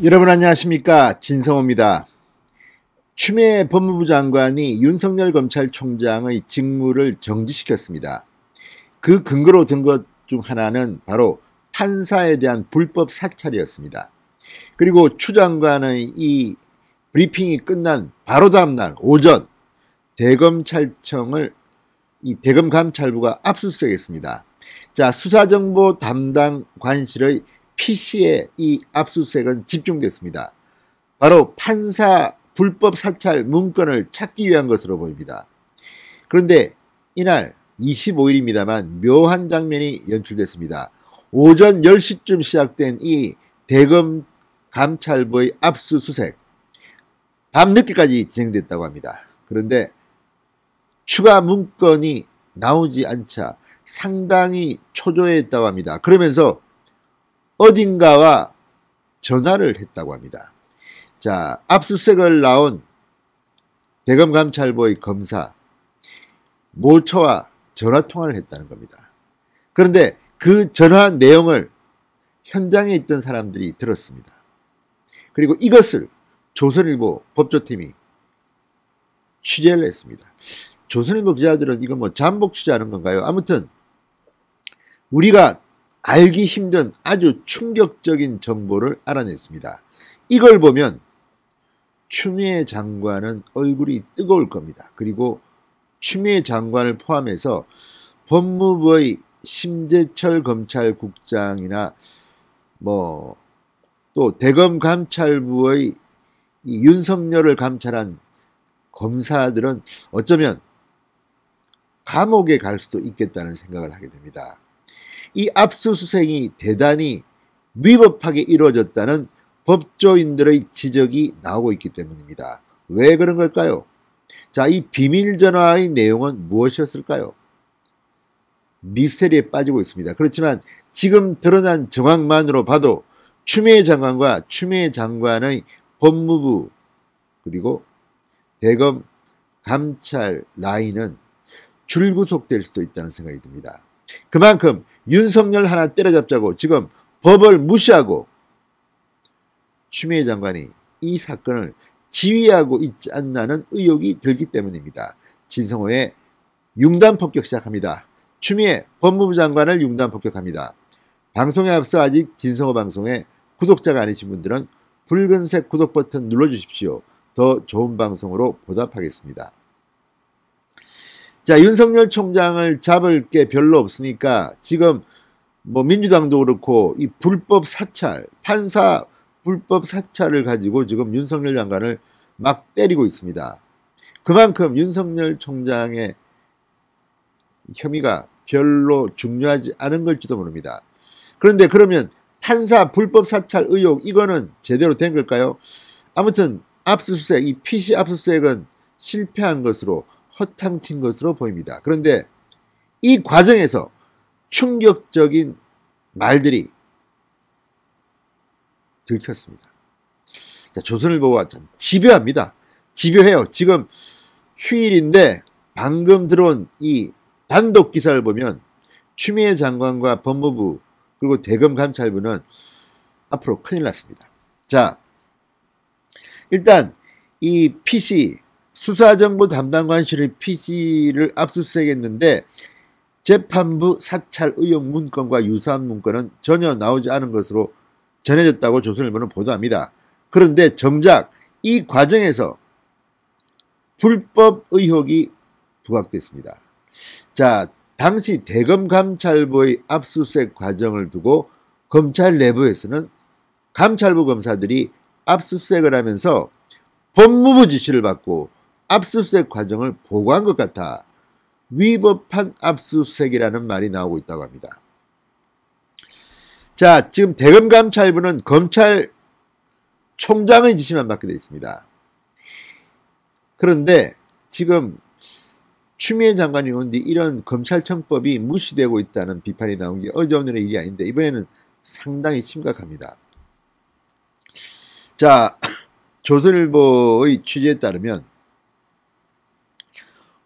여러분 안녕하십니까, 진성호입니다. 추미애 법무부 장관이 윤석열 검찰총장의 직무를 정지시켰습니다. 그 근거로 든 것 중 하나는 바로 판사에 대한 불법 사찰이었습니다. 그리고 추 장관의 이 브리핑이 끝난 바로 다음날 오전 대검찰청을 대검감찰부가 압수수색했습니다. 자, 수사정보 담당 관실의 PC에 이 압수수색은 집중됐습니다. 바로 판사 불법 사찰 문건을 찾기 위한 것으로 보입니다. 그런데 이날 25일입니다만 묘한 장면이 연출됐습니다. 오전 10시쯤 시작된 이 대검 감찰부의 압수수색, 밤늦게까지 진행됐다고 합니다. 그런데 추가 문건이 나오지 않자 상당히 초조해했다고 합니다. 그러면서 어딘가와 전화를 했다고 합니다. 자, 압수수색을 나온 대검감찰부의 검사 모처와 전화통화를 했다는 겁니다. 그런데 그 전화 내용을 현장에 있던 사람들이 들었습니다. 그리고 이것을 조선일보 법조팀이 취재를 했습니다. 조선일보 기자들은 이거 뭐 잠복 취재하는 건가요? 아무튼 우리가 알기 힘든 아주 충격적인 정보를 알아냈습니다. 이걸 보면 추미애 장관은 얼굴이 뜨거울 겁니다. 그리고 추미애 장관을 포함해서 법무부의 심재철 검찰국장이나 또 대검감찰부의 이 윤석열을 감찰한 검사들은 어쩌면 감옥에 갈 수도 있겠다는 생각을 하게 됩니다. 이 압수수색이 대단히 위법하게 이루어졌다는 법조인들의 지적이 나오고 있기 때문입니다. 왜 그런 걸까요? 자, 이 비밀전화의 내용은 무엇이었을까요? 미스테리에 빠지고 있습니다. 그렇지만 지금 드러난 정황만으로 봐도 추미애 장관과 추미애 장관의 법무부 그리고 대검 감찰 라인은 줄구속될 수도 있다는 생각이 듭니다. 그만큼 윤석열 하나 때려잡자고 지금 법을 무시하고 추미애 장관이 이 사건을 지휘하고 있지 않나는 의혹이 들기 때문입니다. 진성호의 융단 폭격 시작합니다. 추미애 법무부 장관을 융단 폭격합니다. 방송에 앞서 아직 진성호 방송에 구독자가 아니신 분들은 붉은색 구독 버튼 눌러주십시오. 더 좋은 방송으로 보답하겠습니다. 자, 윤석열 총장을 잡을 게 별로 없으니까 지금 민주당도 그렇고 이 불법 사찰, 판사 불법 사찰을 가지고 지금 윤석열 장관을 막 때리고 있습니다. 그만큼 윤석열 총장의 혐의가 별로 중요하지 않은 걸지도 모릅니다. 그런데 그러면 판사 불법 사찰 의혹 이거는 제대로 된 걸까요? 아무튼 압수수색, 이 PC 압수수색은 실패한 것으로 허탕친 것으로 보입니다. 그런데 이 과정에서 충격적인 말들이 들켰습니다. 자, 조선일보가 집요합니다. 집요해요. 지금 휴일인데 방금 들어온 이 단독 기사를 보면 추미애 장관과 법무부 그리고 대검감찰부는 앞으로 큰일 났습니다. 자, 일단 이 PC 수사정보 담당관실의 PC를 압수수색했는데 재판부 사찰 의혹 문건과 유사한 문건은 전혀 나오지 않은 것으로 전해졌다고 조선일보는 보도합니다. 그런데 정작 이 과정에서 불법 의혹이 부각됐습니다. 자, 당시 대검감찰부의 압수수색 과정을 두고 검찰 내부에서는 감찰부 검사들이 압수수색을 하면서 법무부 지시를 받고 압수수색 과정을 보고한 것 같아 위법한 압수수색이라는 말이 나오고 있다고 합니다. 자, 지금 대검감찰부는 검찰총장의 지시만 받게 되어 있습니다. 그런데 지금 추미애 장관이 온 뒤 이런 검찰청법이 무시되고 있다는 비판이 나온 게 어제 오늘의 일이 아닌데 이번에는 상당히 심각합니다. 자, 조선일보의 취재에 따르면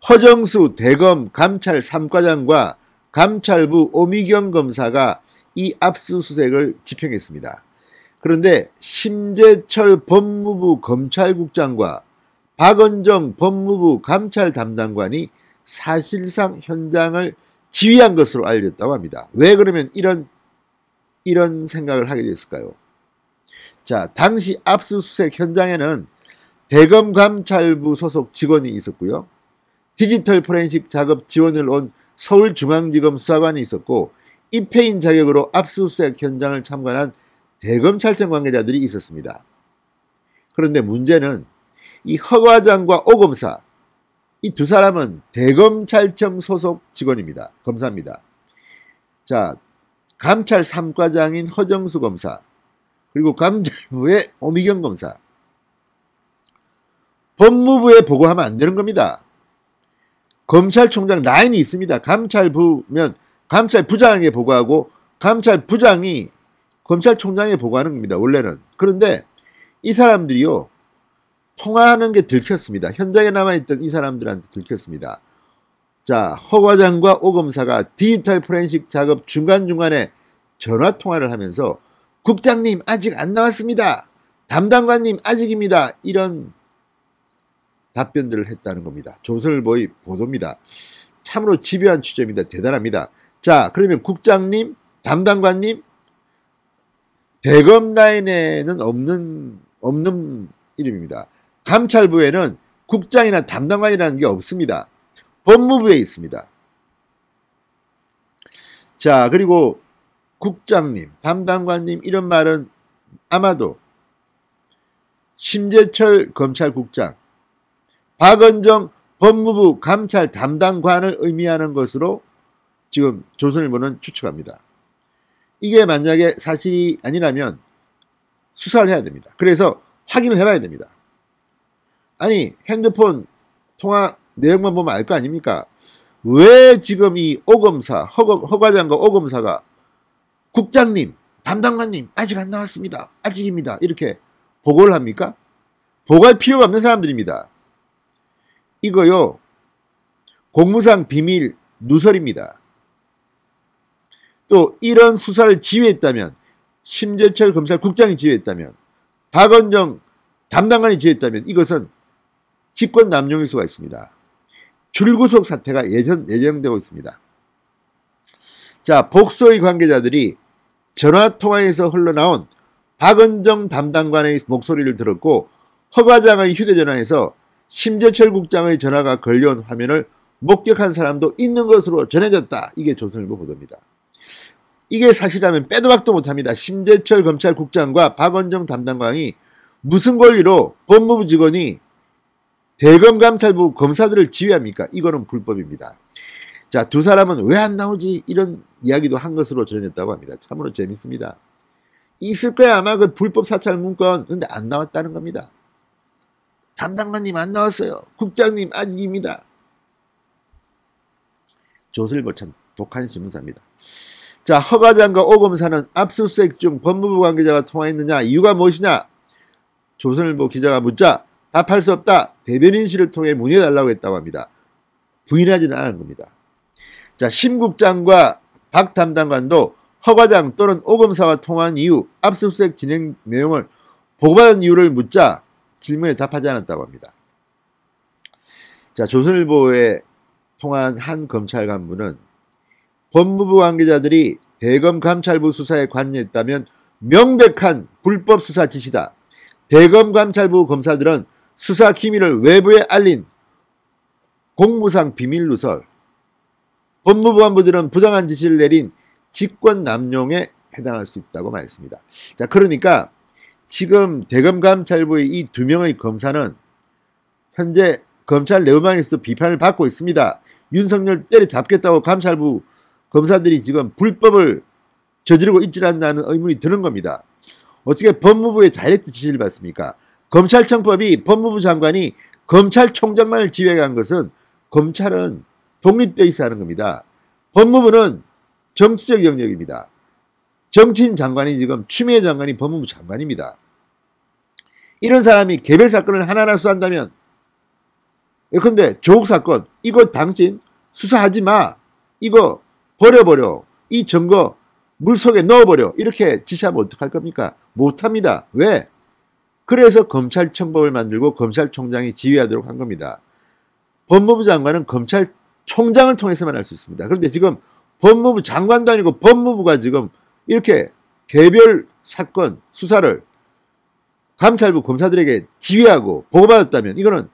허정수 대검 감찰 3과장과 감찰부 오미경 검사가 이 압수수색을 집행했습니다. 그런데 심재철 법무부 검찰국장과 박은정 법무부 감찰 담당관이 사실상 현장을 지휘한 것으로 알려졌다고 합니다. 왜 그러면 이런 생각을 하게 됐을까요? 자, 당시 압수수색 현장에는 대검감찰부 소속 직원이 있었고요. 디지털 포렌식 작업 지원을 온 서울중앙지검 수사관이 있었고, 입회인 자격으로 압수수색 현장을 참관한 대검찰청 관계자들이 있었습니다. 그런데 문제는 이 허 과장과 오 검사, 이 두 사람은 대검찰청 소속 직원입니다. 검사입니다. 자, 감찰 3과장인 허정수 검사, 그리고 감찰부의 오미경 검사. 법무부에 보고하면 안 되는 겁니다. 검찰총장 라인이 있습니다. 감찰부면 감찰부장에게 보고하고 감찰부장이 검찰총장에 보고하는 겁니다. 원래는. 그런데 이 사람들이요, 통화하는 게 들켰습니다. 현장에 남아있던 이 사람들한테 들켰습니다. 자, 허 과장과 오 검사가 디지털 포렌식 작업 중간중간에 전화통화를 하면서 국장님 아직 안 나왔습니다. 담당관님 아직입니다. 이런 답변들을 했다는 겁니다. 조선일보의 보도입니다. 참으로 집요한 취재입니다. 대단합니다. 자, 그러면 국장님, 담당관님, 대검 라인에는 없는 이름입니다. 감찰부에는 국장이나 담당관이라는 게 없습니다. 법무부에 있습니다. 자, 그리고 국장님, 담당관님 이런 말은 아마도 심재철 검찰국장, 박은정 법무부 감찰 담당관을 의미하는 것으로 지금 조선일보는 추측합니다. 이게 만약에 사실이 아니라면 수사를 해야 됩니다. 그래서 확인을 해봐야 됩니다. 아니, 핸드폰 통화 내용만 보면 알 거 아닙니까? 왜 지금 이 오검사, 허 과장과 오검사가 국장님, 담당관님 아직 안 나왔습니다. 아직입니다. 이렇게 보고를 합니까? 보고할 필요가 없는 사람들입니다. 이거요, 공무상 비밀 누설입니다. 또 이런 수사를 지휘했다면, 심재철 검찰국장이 지휘했다면, 박은정 담당관이 지휘했다면 이것은 직권 남용일 수가 있습니다. 줄구속 사태가 예정되고 있습니다. 자, 복수의 관계자들이 전화통화에서 흘러나온 박은정 담당관의 목소리를 들었고, 허 과장의 휴대전화에서 심재철 국장의 전화가 걸려온 화면을 목격한 사람도 있는 것으로 전해졌다. 이게 조선일보 보도입니다. 이게 사실이라면 빼도 박도 못합니다. 심재철 검찰국장과 박은정 담당관이 무슨 권리로 법무부 직원이 대검감찰부 검사들을 지휘합니까? 이거는 불법입니다. 자, 두 사람은 왜 안 나오지? 이런 이야기도 한 것으로 전해졌다고 합니다. 참으로 재밌습니다. 있을 거야 아마 그 불법 사찰 문건. 근데 안 나왔다는 겁니다. 담당관님 안 나왔어요. 국장님 아직입니다. 조선일보 참 독한 신문사입니다. 자, 허 과장과 오 검사는 압수수색 중 법무부 관계자와 통화했느냐, 이유가 무엇이냐? 조선일보 기자가 묻자 답할 수 없다. 대변인실을 통해 문의해달라고 했다고 합니다. 부인하지는 않은 겁니다. 자, 심 국장과 박 담당관도 허 과장 또는 오 검사와 통화한 이유, 압수수색 진행 내용을 보고받은 이유를 묻자 질문에 답하지 않았다고 합니다. 자, 조선일보에 통한 한 검찰 간부는 법무부 관계자들이 대검 감찰부 수사에 관여했다면 명백한 불법 수사 지시다. 대검 감찰부 검사들은 수사 기밀을 외부에 알린 공무상 비밀 누설, 법무부 간부들은 부당한 지시를 내린 직권 남용에 해당할 수 있다고 말했습니다. 자, 그러니까 지금 대검 감찰부의 이 두 명의 검사는 현재 검찰 내부망에서도 비판을 받고 있습니다. 윤석열 때려잡겠다고 감찰부 검사들이 지금 불법을 저지르고 있지 않나는 의문이 드는 겁니다. 어떻게 법무부의 다이렉트 지시를 받습니까? 검찰청법이 법무부 장관이 검찰총장만을 지휘한 것은, 검찰은 독립되어 있어야 하는 겁니다. 법무부는 정치적 영역입니다. 정치인 장관이 지금 추미애 장관이 법무부 장관입니다. 이런 사람이 개별 사건을 하나하나 수사한다면, 예컨대 조국 사건, 이거 당신 수사하지 마. 이거 버려버려. 이 증거 물속에 넣어버려. 이렇게 지시하면 어떡할 겁니까? 못합니다. 왜? 그래서 검찰청법을 만들고 검찰총장이 지휘하도록 한 겁니다. 법무부 장관은 검찰총장을 통해서만 할 수 있습니다. 그런데 지금 법무부 장관도 아니고 법무부가 지금 이렇게 개별 사건 수사를 감찰부 검사들에게 지휘하고 보고받았다면 이거는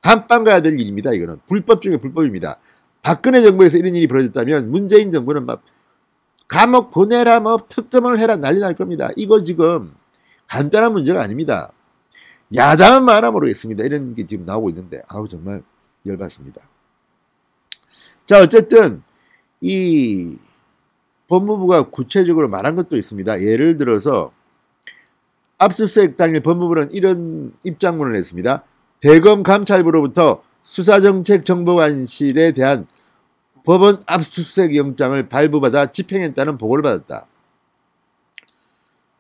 감방 가야 될 일입니다. 이거는 불법 중에 불법입니다. 박근혜 정부에서 이런 일이 벌어졌다면 문재인 정부는 막 감옥 보내라 뭐 특검을 해라 난리 날 겁니다. 이거 지금 간단한 문제가 아닙니다. 야당은 말아 모르겠습니다. 이런 게 지금 나오고 있는데 아우 정말 열받습니다. 자 어쨌든 이 법무부가 구체적으로 말한 것도 있습니다. 예를 들어서 압수수색 당일 법무부는 이런 입장문을 냈습니다. 대검 감찰부로부터 수사정책정보관실에 대한 법원 압수수색 영장을 발부받아 집행했다는 보고를 받았다.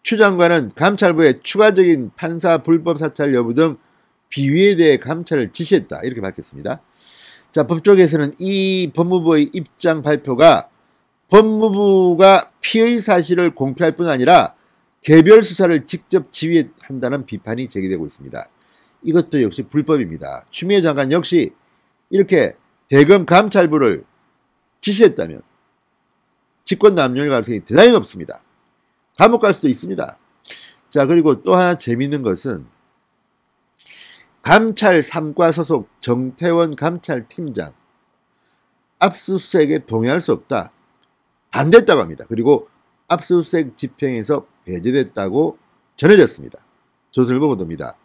추 장관은 감찰부의 추가적인 판사 불법 사찰 여부 등 비위에 대해 감찰을 지시했다. 이렇게 밝혔습니다. 자, 법조계에서는 이 법무부의 입장 발표가 법무부가 피의 사실을 공표할 뿐 아니라 개별 수사를 직접 지휘한다는 비판이 제기되고 있습니다. 이것도 역시 불법입니다. 추미애 장관 역시 이렇게 대검 감찰부를 지시했다면 직권 남용의 가능성이 대단히 높습니다. 감옥 갈 수도 있습니다. 자 그리고 또 하나 재미있는 것은 감찰 3과 소속 정태원 감찰팀장 압수수색에 동의할 수 없다. 반대했다고 합니다. 그리고 압수수색 집행에서 배제됐다고 전해졌습니다. 조선일보 보도입니다.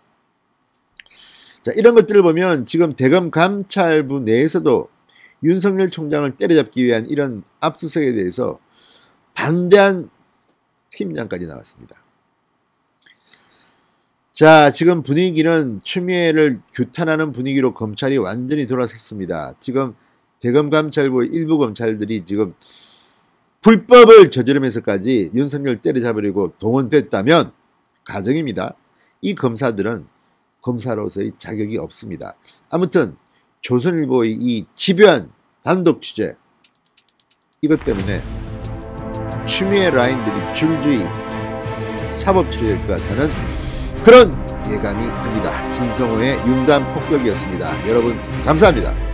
자, 이런 것들을 보면 지금 대검 감찰부 내에서도 윤석열 총장을 때려잡기 위한 이런 압수수색에 대해서 반대한 팀장까지 나왔습니다. 자, 지금 분위기는 추미애를 규탄하는 분위기로 검찰이 완전히 돌아섰습니다. 지금 대검 감찰부 일부 검찰들이 지금 불법을 저지르면서까지 윤석열 때려잡으려고 동원됐다면 가정입니다. 이 검사들은 검사로서의 자격이 없습니다. 아무튼 조선일보의 이 집요한 단독 취재 이것 때문에 추미애 라인들이 줄줄이 사법 처리될 것 같다는 그런 예감이 듭니다. 진성호의 융단 폭격이었습니다. 여러분 감사합니다.